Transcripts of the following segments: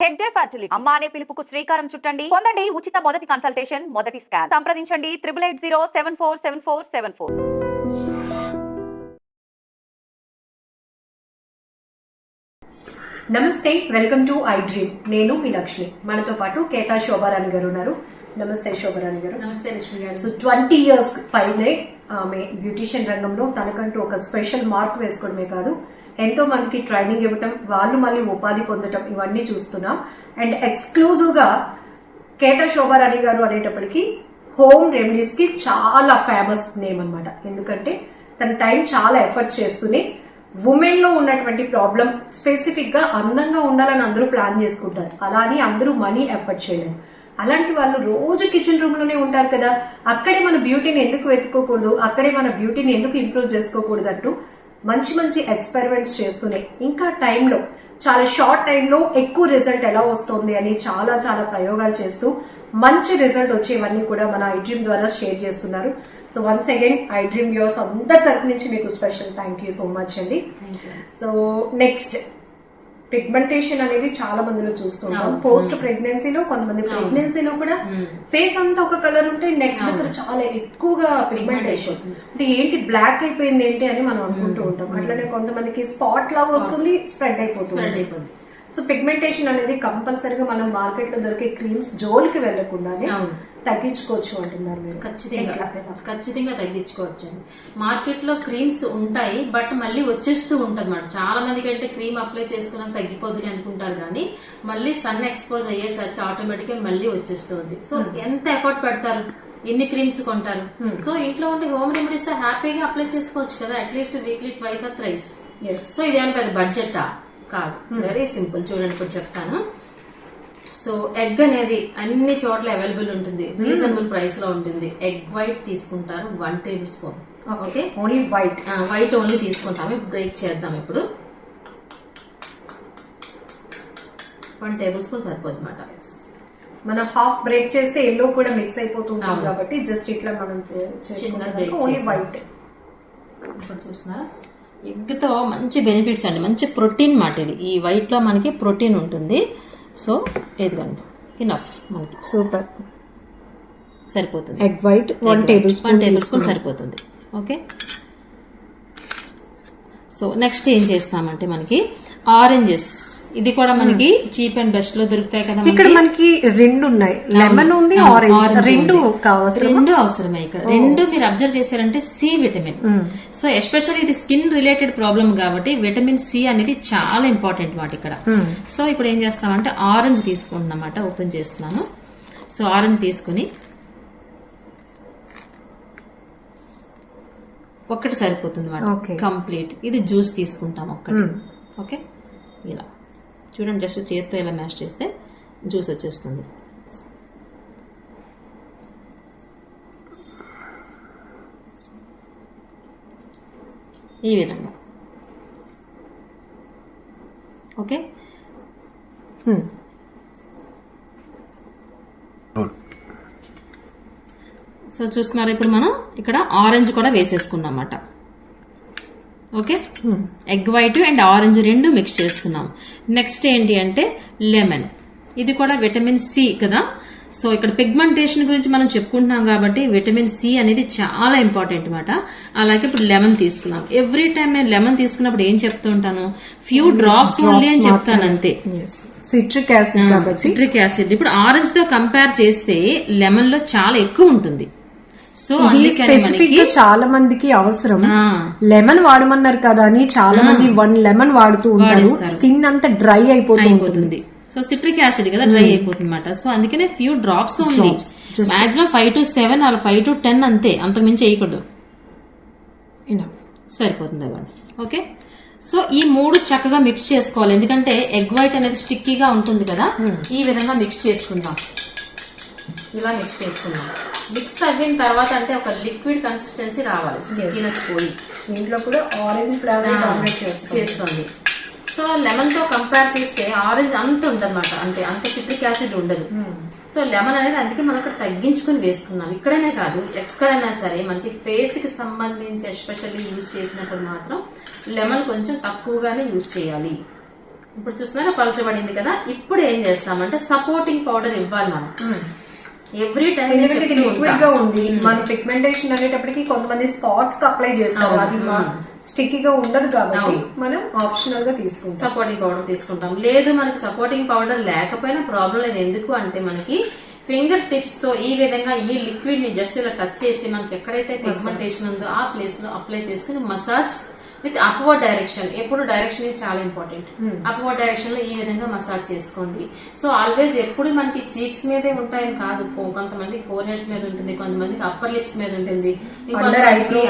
Hegde fertility అమ్మ అనే పిలుపుకు శ్రీకారం చుట్టండి. పొందండి ఉచిత మొదటి కన్సల్టేషన్, మొదటి స్కాన్. సంప్రదించండి 8880747474. నమస్తే, వెల్కమ్ టు ఐ డ్రీమ్. నేను మీ లక్ష్మి. మనతో పాటు కేతా శోభారాణి గారు ఉన్నారు. నమస్తే శోభారాణి గారు. నమస్తే లక్ష్మి గారు. సో 20 years పైనే ఆమె బ్యూటిషియన్ రంగంలో తనకంటూ ఒక స్పెషల్ మార్క్ వేసుకోవడమే కాదు, ఎంతో మందికి ట్రైనింగ్ ఇవ్వటం, వాళ్ళు మళ్ళీ ఉపాధి పొందటం, ఇవన్నీ చూస్తున్నాం. అండ్ ఎక్స్క్లూజివ్ గా కేతా శోభారాణి గారు అనేటప్పటికీ హోమ్ రెమెడీస్ కి చాలా ఫేమస్ నేమ్ అన్నమాట. ఎందుకంటే తన టైం చాలా ఎఫర్ట్స్ చేస్తూనే ఉమెన్ లో ఉన్నటువంటి ప్రాబ్లం స్పెసిఫిక్ గా అందంగా ఉండాలని అందరూ ప్లాన్ చేసుకుంటారు. అలా అని అందరూ మనీ ఎఫర్ట్ చేయలేరు. అలాంటి వాళ్ళు రోజు కిచెన్ రూమ్ లోనే ఉంటారు కదా, అక్కడే మన బ్యూటీని ఎందుకు వెతుక్కోకూడదు, అక్కడే మన బ్యూటీని ఎందుకు ఇంప్రూవ్ చేసుకోకూడదు అంటూ మంచి మంచి ఎక్స్పెరిమెంట్స్ చేస్తూనే ఇంకా టైంలో చాలా షార్ట్ టైంలో ఎక్కువ రిజల్ట్ ఎలా వస్తుంది అని చాలా చాలా ప్రయోగాలు చేస్తూ మంచి రిజల్ట్ వచ్చేవన్నీ కూడా మన ఐ డ్రీమ్ ద్వారా షేర్ చేస్తున్నారు. So once again I dream viewers అందరి తరఫు నుంచి మీకు special thank you so much అండి. సో నెక్స్ట్, పిగ్మెంటేషన్ అనేది చాలా మందిలో చూస్తుంటాం. పోస్ట్ ప్రెగ్నెన్సీలో, కొంతమంది ప్రెగ్నెన్సీలో కూడా ఫేస్ అంతా ఒక కలర్ ఉంటే నెక్ దగ్గర చాలా ఎక్కువగా పిగ్మెంటేషన్ అంటే ఏంటి బ్లాక్ అయిపోయింది ఏంటి అని మనం అనుకుంటూ ఉంటాం. అట్లనే కొంతమందికి స్పాట్ లాగా వస్తుంది, స్ప్రెడ్ అయిపోతుంది. సో పిగ్మెంటేషన్ అనేది కంపల్సరీగా మనం మార్కెట్ లో దొరికే క్రీమ్స్ జోలికి వెళ్లకుండానే తగ్గించుకోవచ్చు అంటున్నారు మీరు. ఖచ్చితంగా తగ్గించుకోవచ్చు అండి. మార్కెట్ లో క్రీమ్స్ ఉంటాయి, బట్ మళ్ళీ వచ్చేస్తూ ఉంటుంది అన్నమాట. చాలా మందికి అంటే క్రీమ్ అప్లై చేసుకున్నాక తగ్గిపోతుంది అనుకుంటారు, కానీ మళ్ళీ సన్ ఎక్స్పోజ్ అయ్యేసరికి ఆటోమేటిక్ గా మళ్ళీ వచ్చేస్తుంది. సో ఎంత ఎఫర్ట్ పెడతారు, ఎన్ని క్రీమ్స్ కొంటారు. సో ఇంట్లో ఉండే హోమ్ రెమెడీస్ తో హ్యాపీగా అప్లై చేసుకోవచ్చు కదా, at least weekly twice or thrice. So ఇదేం పెద్ద బడ్జెటా కాదు, వెరీ సింపుల్. చూడండి ఇప్పుడు చెప్తాను. సో ఎగ్ అనేది అన్ని చోట్ల అవైలబుల్ ఉంటుంది, రీజనబుల్ ప్రైస్ లో ఉంటుంది. ఎగ్ వైట్ తీసుకుంటారు 1 tablespoon. Okay, only white white only తీసుకుంటాము. బ్రేక్ చేద్దాం. ఇప్పుడు 1 tablespoon సరిపోతుంది అన్నమాట. మనం హాఫ్ బ్రేక్ చేస్తే ఎల్లో కూడా మిక్స్ అయిపోతుంటాం కాబట్టి జస్ట్ ఇట్లా మనం చిన్న బ్రేక్ ఓన్లీ వైట్. ఇప్పుడు చూస్తున్నారా, ఎగ్ తో మంచి బెనిఫిట్స్ అండి, మంచి ప్రోటీన్ మాట ఇది. ఈ వైట్ లో మనకి ప్రోటీన్ ఉంటుంది. సో ఇదిగోండి, ఇనఫ్ మనకి, సూపర్, సరిపోతుంది. ఎగ్ వైట్ 1 tablespoon సరిపోతుంది. ఓకే, సో నెక్స్ట్ ఏం చేస్తామంటే మనకి ఆరెంజెస్, ఇది కూడా మనకి చీప్ అండ్ బెస్ట్ లో దొరుకుతాయి కదా. ఇక్కడ మనకి రెండు ఉన్నాయి, లెమన్ ఉంది, ఆరెంజ్, రెండు అవసరమే. ఇక్కడ రెండు మీరు అబ్జర్వ్ చేశారంటే సి విటమిన్. సో ఎస్పెషల్లీ ఇది స్కిన్ రిలేటెడ్ ప్రాబ్లం కాబట్టి విటమిన్ సి అనేది చాలా ఇంపార్టెంట్ మాట ఇక్కడ. సో ఇప్పుడు ఏం చేస్తామంటే ఆరెంజ్ తీసుకుంటున్నమాట, ఓపెన్ చేస్తున్నాను. సో ఆరెంజ్ తీసుకుని ఒక్కటి సరిపోతుంది మాట, కంప్లీట్. ఇది జ్యూస్ తీసుకుంటాం ఒక్కటి. ఓకే, ఇలా చూడండి, జస్ట్ చేతితో ఇలా మ్యాష్ చేస్తే జ్యూస్ వచ్చేస్తుంది. ఈ విధంగా. ఓకే, సో చూస్తున్నారు, ఇప్పుడు మనం ఇక్కడ ఆరెంజ్ కూడా వేసేసుకున్నమాట. Okay, egg white and orange రెండు మిక్స్ చేసుకున్నాం. నెక్స్ట్ ఏంటి అంటే లెమన్, ఇది కూడా విటమిన్ సి కదా. సో ఇక్కడ పిగ్మెంటేషన్ గురించి మనం చెప్పుకుంటున్నాం కాబట్టి విటమిన్ సి అనేది చాలా ఇంపార్టెంట్ అనమాట. అలాగే ఇప్పుడు లెమన్ తీసుకున్నాం. ఎవ్రీ టైం నేను లెమన్ తీసుకున్నప్పుడు ఏం చెప్తూ ఉంటాను, ఫ్యూ డ్రాప్స్ ఓన్లీ అని చెప్తాను అంతే. సిట్రిక్ యాసిడ్ కాబట్టి సిట్రిక్ యాసిడ్ ఇప్పుడు ఆరెంజ్ తో కంపేర్ చేస్తే లెమన్ లో చాలా ఎక్కువ ఉంటుంది. సో స్పెసిఫిక్ గా చాలా మందికి అవసరం. లెమన్ వాడమన్నారు కదా అని చాలా మంది 1 lemon వాడుతూ ఉంటారు, స్కిన్ అంతా డ్రై అయిపోతుంది. సో సిట్రిక్ యాసిడ్ కదా, డ్రై అయిపోతుంది అనమాట. సో అందుకనే few drops only, maximum 5 to 7 or 5 to 10 అంతే, అంతకు మించి వేయకూడదు, సరిపోతుంది అవ్వండి. ఓకే, సో ఈ 3 చక్కగా మిక్స్ చేసుకోవాలి, ఎందుకంటే ఎగ్ వైట్ అనేది స్టిక్కీగా ఉంటుంది కదా. ఈ విధంగా మిక్స్ చేసుకుందాం, ఇలా మిక్స్ చేసుకుందాం. మిక్స్ అయిన తర్వాత అంటే ఒక లిక్విడ్ కన్సిస్టెన్సీ రావాలి, స్టిక్కీనెస్ పోయి. దీంట్లో కూడా ఆరెంజ్ ఫ్లేవర్ చేస్తుంది. సో లెమన్ తో కంపేర్ చేస్తే ఆరెంజ్ అంత ఉండదన్నమాట, అంటే అంత సిట్రిక్ యాసిడ్ ఉండదు. సో లెమన్ అనేది అందుకే మనం ఇక్కడ తగ్గించుకుని వేసుకున్నాం. ఇక్కడనే కాదు, ఎక్కడైనా సరే మనకి ఫేస్ కి సంబంధించి ఎస్పెషల్లీ యూజ్ చేసినప్పుడు మాత్రం లెమన్ కొంచెం తక్కువగానే యూజ్ చేయాలి. ఇప్పుడు చూస్తున్నారా పలచబడింది కదా. ఇప్పుడు ఏం చేస్తామంటే సపోర్టింగ్ పౌడర్ ఇవ్వాలి మనం ఎవ్రీ టైం. ఎందుకంటే ఇది లిక్విడ్ గా ఉంది, మన పిగ్మెంటేషన్ అనేటప్పటికి కొంతమంది స్పాట్స్ కి అప్లై చేస్తారు, అది స్టిక్కీగా ఉండదు కాబట్టి మనం ఆప్షనల్ గా తీసుకుంటాం. సపోర్టింగ్ పౌడర్ తీసుకుంటాం. లేదు మనకి సపోర్టింగ్ పౌడర్ లేకపోయినా ప్రాబ్లం లేదు. ఎందుకు అంటే మనకి ఫింగర్ టిప్స్ తో ఈ విధంగా ఈ లిక్విడ్ ని జస్ట్ ఇలా టచ్ చేసి మనకి ఎక్కడైతే పిగ్మెంటేషన్ ఉందో ఆ ప్లేస్ లో అప్లై చేసుకుని మసాజ్ విత్ అప్వర్డ్ డైరెక్షన్. ఎప్పుడు డైరెక్షన్ ఇది చాలా ఇంపార్టెంట్. అప్వర్డ్ డైరెక్షన్ లో ఈ విధంగా మసాజ్ చేసుకోండి. సో ఆల్వేస్ ఎప్పుడు మనకి చీక్స్ మీదే ఉంటాయని కాదు, కొంతమంది ఫోర్ హెడ్స్ మీద ఉంటుంది, కొంతమందికి అప్పర్ లిప్స్ మీద ఉంటుంది, ఇంకొంతమందికి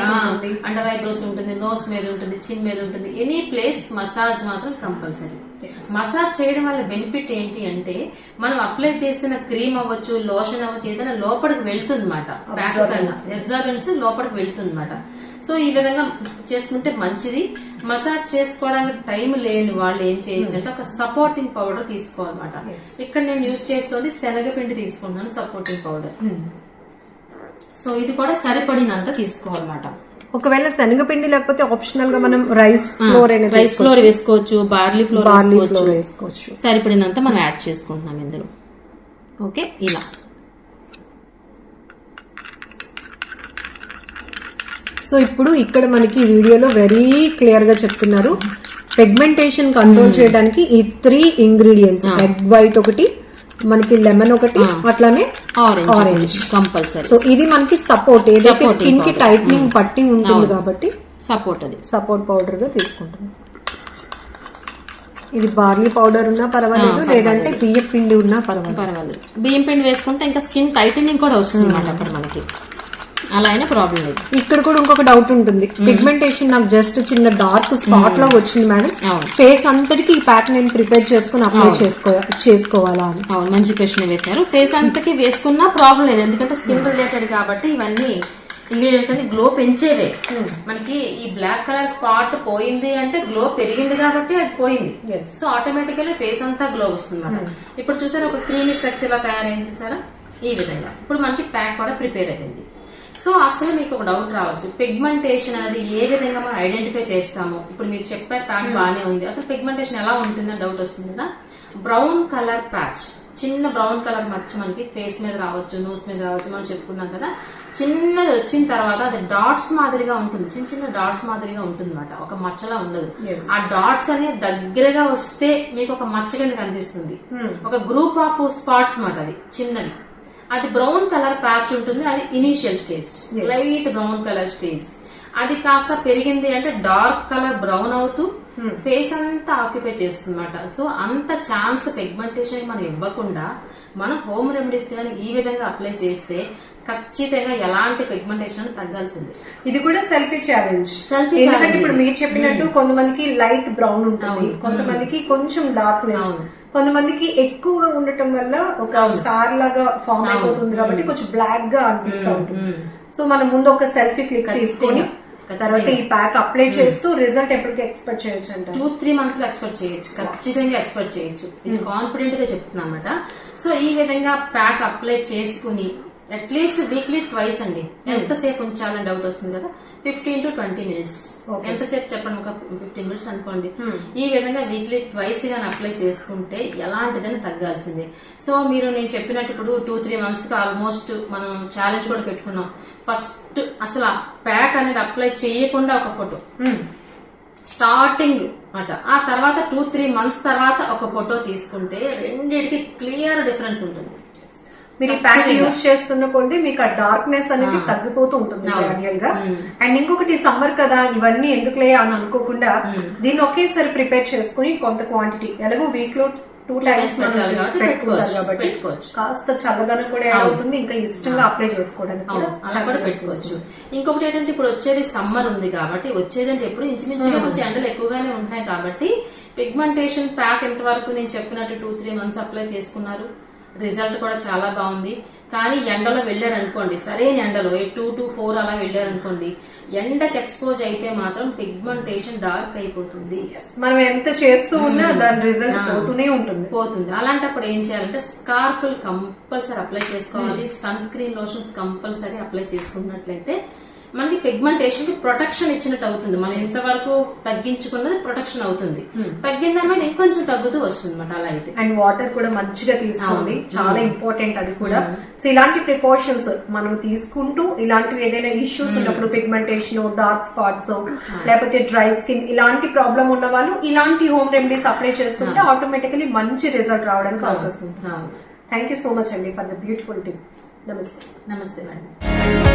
అండర్ ఐబ్రోస్ ఉంటుంది, నోస్ మీద ఉంటుంది, చిన్ మీద ఉంటుంది. ఎనీ ప్లేస్ మసాజ్ మాత్రం కంపల్సరీ. మసాజ్ చేయడం వల్ల బెనిఫిట్ ఏంటి అంటే మనం అప్లై చేసిన క్రీమ్ అవ్వచ్చు, లోషన్ అవ్వచ్చు, ఏదైనా లోపలికి వెళ్తుంది అనమాట. ప్యాక్ కన్నా అబ్జార్బెన్స్ లోపలికి వెళ్తుంది అనమాట. సో ఈ విధంగా చేసుకుంటే మంచిది. మసాజ్ చేసుకోవడానికి టైం లేని వాళ్ళు ఏం చేయొచ్చు అంటే ఒక సపోర్టింగ్ పౌడర్ తీసుకోవాలన్నమాట. ఇక్కడ నేను యూజ్ చేస్తుంది శనగపిండి తీసుకుంటున్నాను సపోర్టింగ్ పౌడర్. సో ఇది కూడా సరిపడినంత తీసుకోవాలన్నమాట. ఒకవేళ శనగపిండి లేకపోతే ఆప్షనల్ గా మనం రైస్ ఫ్లోర్ వేసుకోవచ్చు, బార్లీ ఫ్లోర్ వేసుకోవచ్చు. సరిపడినంత మనం యాడ్ చేసుకుంటున్నాం ఇందులో. ఓకే, ఇలా సో ఇప్పుడు ఇక్కడ మనకి వీడియోలో వెరీ క్లియర్ గా చెప్తున్నారు పిగ్మెంటేషన్ కంట్రోల్ చేయడానికి ఈ 3 ఇంగ్రీడియంట్స్, ఎగ్ వైట్ ఒకటి, మనకి లెమన్ ఒకటి, అట్లానే ఆరెంజ్ కంపల్సరీ. సో ఇది మనకి సపోర్ట్, ఏదైతే స్కిన్ కి టైట్నింగ్ పట్టి ఉంటుంది కాబట్టి సపోర్ట్ పౌడర్ గా తీసుకుంటాం. ఇది బార్లీ పౌడర్ ఉన్నా పర్వాలేదు, లేదంటే బియ్యం పిండి ఉన్నా పర్వాలేదు. బియ్యం పిండి వేసుకుంటే ఇంకా స్కిన్ టైటనింగ్ కూడా వస్తుంది అన్నమాట అక్కడ మనకి. అలా అయినా ప్రాబ్లం లేదు. ఇక్కడ కూడా ఇంకొక డౌట్ ఉంటుంది, పిగ్మెంటేషన్ నాకు జస్ట్ చిన్న డార్క్ స్పాట్ లాగా వచ్చింది మేడం, ఫేస్ అంతటికి ఈ ప్యాక్ నేను ప్రిపేర్ చేసుకుని అప్లై చేసుకోవాలా అని. అవును, మంచి క్వశ్చన్ వేశారు. ఫేస్ అంతకి వేసుకున్నా ప్రాబ్లం లేదు, ఎందుకంటే స్కిన్ రిలేటెడ్ కాబట్టి ఇవన్నీ ఇంగ్రీడియంట్స్ అన్ని గ్లో పెంచేవే. మనకి ఈ బ్లాక్ కలర్ స్పాట్ పోయింది అంటే గ్లో పెరిగింది కాబట్టి అది పోయింది. సో ఆటోమేటికల్లీ ఫేస్ అంతా గ్లో వస్తుంది అన్నమాట. ఇప్పుడు చూసారా ఒక క్రీమీ స్ట్రక్చర్ లా తయారైంది చూసారా ఈ విధంగా. ఇప్పుడు మనకి ప్యాక్ కూడా ప్రిపేర్ అయిపోయింది. సో అసలు మీకు ఒక డౌట్ రావచ్చు, పిగ్మెంటేషన్ అనేది ఏ విధంగా మనం ఐడెంటిఫై చేస్తాము. ఇప్పుడు మీరు చెప్పే ప్యాక్ బాగానే ఉంది, అసలు పిగ్మెంటేషన్ ఎలా ఉంటుందని డౌట్ వస్తుంది కదా. బ్రౌన్ కలర్ ప్యాచ్, చిన్న బ్రౌన్ కలర్ మచ్చ మనకి ఫేస్ మీద రావచ్చు, నోస్ మీద రావచ్చు, మనం చెప్పుకున్నాం కదా. చిన్నది వచ్చిన తర్వాత అది డాట్స్ మాదిరిగా ఉంటుంది, చిన్న చిన్న డాట్స్ మాదిరిగా ఉంటుంది అనమాట, ఒక మచ్చలా ఉండదు. ఆ డాట్స్ అనేది దగ్గరగా వస్తే మీకు ఒక మచ్చ కింద కనిపిస్తుంది, ఒక గ్రూప్ ఆఫ్ స్పాట్స్ మాట. అది చిన్నది, అది బ్రౌన్ కలర్ ప్యాచ్ ఉంటుంది, అది initial stage, light brown colour stage. అది కాస్త పెరిగింది అంటే డార్క్ కలర్ బ్రౌన్ అవుతూ ఫేస్ అంతా ఆక్యుపై చేస్తుందన్నమాట. సో అంత ఛాన్స్ పిగ్మెంటేషన్ మనం ఇవ్వకుండా మనం హోమ్ రెమెడీస్ కానీ ఈ విధంగా అప్లై చేస్తే ఖచ్చితంగా ఎలాంటి పిగ్మెంటేషన్ తగ్గాల్సింది. ఇది కూడా సెల్ఫీ ఛాలెంజ్. ఎందుకంటే ఇప్పుడు మీరు చెప్పినట్టు కొంతమందికి లైట్ బ్రౌన్ ఉంటుంది, కొంతమందికి కొంచెం డార్క్నెస్, కొంతమందికి ఎక్కువగా ఉండటం వల్ల ఒక స్టార్ లాగా ఫామ్ అయిపోతుంది కాబట్టి కొంచెం బ్లాక్ గా అనిపిస్తూ ఉంటుంది. సో మనం ముందు ఒక సెల్ఫీ క్లిక్ తీసుకొని తర్వాత ఈ ప్యాక్ అప్లై చేస్తూ రిజల్ట్ ఎప్పటికి ఎక్స్పెక్ట్ చేయొచ్చు అంటే 2-3 months లో ఎక్స్పెక్ట్ చేయొచ్చు, ఖచ్చితంగా ఎక్స్పెక్ట్ చేయొచ్చు. ఇది కాన్ఫిడెంట్ గా చెప్తున్నా అన్నమాట. సో ఈ విధంగా ప్యాక్ అప్లై చేసుకుని అట్లీస్ట్ వీక్లీ ట్వైస్ అండి. ఎంతసేపు ఉంచాలని డౌట్ వస్తుంది కదా, 15 to 20 minutes. ఎంతసేపు చెప్పండి, ఒక 15 minutes అనుకోండి. ఈ విధంగా వీక్లీ ట్వైస్ గాని అప్లై చేసుకుంటే ఎలాంటిదని తగ్గాల్సిందే. సో మీరు నేను చెప్పినట్టు ఇప్పుడు 2-3 months కి ఆల్మోస్ట్ మనం ఛాలెంజ్ కూడా పెట్టుకున్నాం. ఫస్ట్ అసలు ఆ ప్యాక్ అనేది అప్లై చేయకుండా ఒక ఫోటో స్టార్టింగ్ అట, ఆ తర్వాత 2-3 months తర్వాత ఒక ఫోటో తీసుకుంటే రెండింటికి క్లియర్ డిఫరెన్స్ ఉంటుంది. మీరు ఈ ప్యాక్ యూజ్ చేస్తున్న కొద్ది మీకు ఆ డార్క్నెస్ అనేది తగ్గిపోతూ ఉంటుంది గ్రాడ్యువల్ గా. అండ్ ఇంకొకటి సమ్మర్ కదా ఇవన్నీ ఎందుకులే అని అనుకోకుండా దీన్ని ఒకేసారి ప్రిపేర్ చేసుకుని కొంత క్వాంటిటీ ఎలాగో వీక్ లో 2 times పెట్టుకుంటారు కాబట్టి కాస్త చల్లదనం కూడా యాడ్ అవుతుంది, ఇంకా ఇష్టంగా అప్లై చేసుకోవడానికి అలా కూడా పెట్టుకోవచ్చు. ఇంకొకటి ఏంటంటే ఇప్పుడు వచ్చేది సమ్మర్ ఉంది కాబట్టి, వచ్చేదంటే ఎప్పుడు ఇంచుమించుగా కొంచెం ఎండలు ఎక్కువగానే ఉంటున్నాయి కాబట్టి పిగ్మెంటేషన్ ప్యాక్ ఎంతవరకు నేను చెప్పినట్టు 2-3 months అప్లై చేసుకున్నారు, రిజల్ట్ కూడా చాలా బాగుంది. కానీ ఎండలో వెళ్ళారనుకోండి, సరైన ఎండలో 2 to 4 అలా వెళ్ళారనుకోండి, ఎండకి ఎక్స్పోజ్ అయితే మాత్రం పిగ్మెంటేషన్ డార్క్ అయిపోతుంది. మనం ఎంత చేస్తూ ఉన్నా దాని రిజల్ట్ పోతూనే పోతుంది. అలాంటప్పుడు ఏం చేయాలంటే స్కార్ఫ్ కంపల్సరీ అప్లై చేసుకోవాలి, sunscreen lotions compulsory apply చేసుకున్నట్లయితే మనకి పిగ్మెంటేషన్ కి ప్రొటెక్షన్ ఇచ్చినట్టు అవుతుంది. మనం ఎంతవరకు తగ్గించుకున్నది ప్రొటెక్షన్ అవుతుంది. తగ్గిందన్నది ఇంకొంచెం తగ్గుతూ వస్తుంది అన్నమాట. అలా అయితే అండ్ వాటర్ కూడా మంచిగా తీసుకోండి, చాలా ఇంపార్టెంట్ అది కూడా. సో ఇలాంటి ప్రికాషన్స్ మనం తీసుకుంటూ ఇలాంటివి ఏదైనా ఇష్యూస్ ఉన్నప్పుడు పిగ్మెంటేషన్, డార్క్ స్పాట్స్, లేకపోతే డ్రై స్కిన్ ఇలాంటి ప్రాబ్లం ఉన్న వాళ్ళు ఇలాంటి హోమ్ రెమెడీస్ అప్లై చేస్తుంటే ఆటోమేటికలీ మంచి రిజల్ట్ రావడానికి అవకాశం ఉంటుంది. థ్యాంక్ యూ సో మచ్ అండి ఫర్ ద బ్యూటిఫుల్ టిప్. నమస్తే. నమస్తే మేడం.